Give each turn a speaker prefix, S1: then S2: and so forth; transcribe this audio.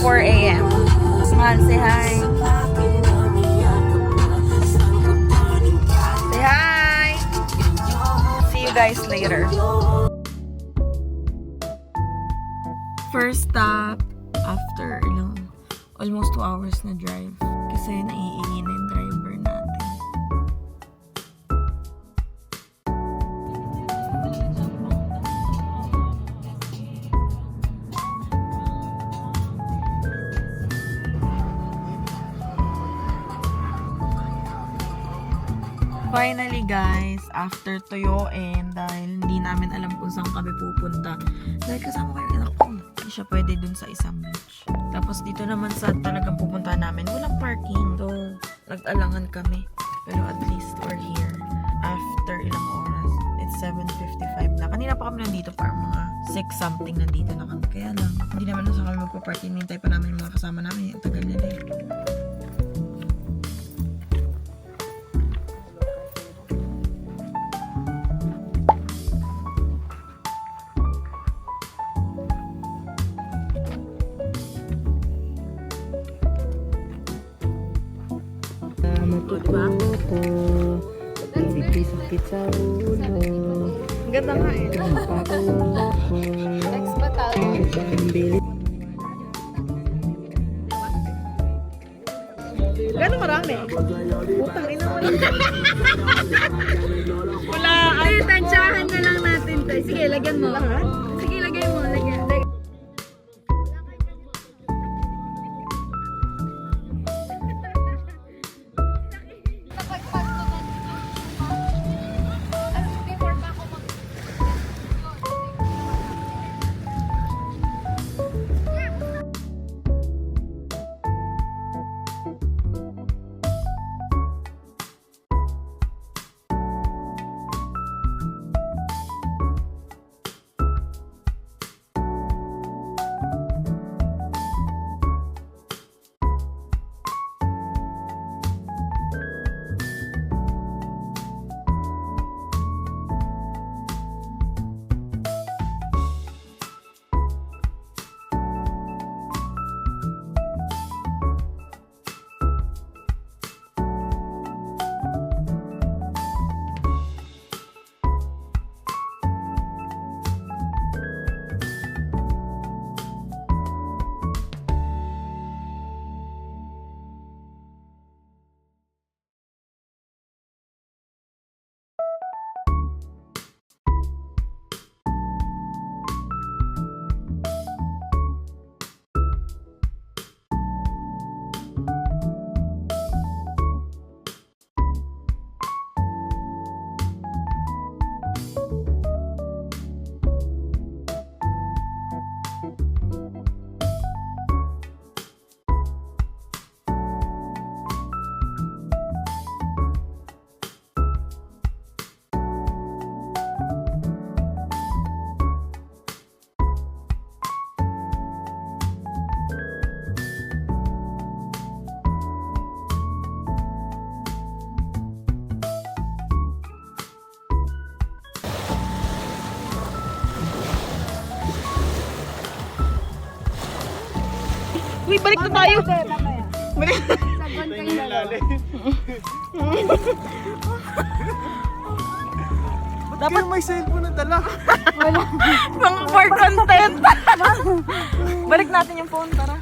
S1: 4 a.m. Mahal, say hi. Say hi! See you guys later. First stop after almost 2 hours na drive. Kasi naiingin na yung driver natin. Finally guys, after tuyuin, dahil hindi namin alam kung saan kami pupunta. Dahil kasama ko yung anak ko, hindi siya pwede dun sa isang beach. Tapos dito naman sa talagang pupunta namin, walang parking. So, nag-alangan kami. Pero at least we're here. After ilang oras, it's 7:55 na. Kanina pa kami nandito, parang mga 6 something nandito na kami. Kaya lang, hindi naman sa kami magpa-parking. Hintay pa namin yung mga kasama namin. Ang tagal nila eh.
S2: Matututo, sakit sa ulo.
S1: Ang ganda nga eh.
S2: Next ba tayo?
S1: Gano'ng marami? Utang ina mo lang. Wala.
S3: Ay, tansyahan na lang natin. Sige, lagyan mo. Sige, lagyan mo. Lagyan.
S1: Uy, balik na tayo. Balik.
S3: Sagon kayo dalawa.
S1: Dapat
S2: may cellphone na dala.
S1: mga for content. Balik natin yung phone, tara.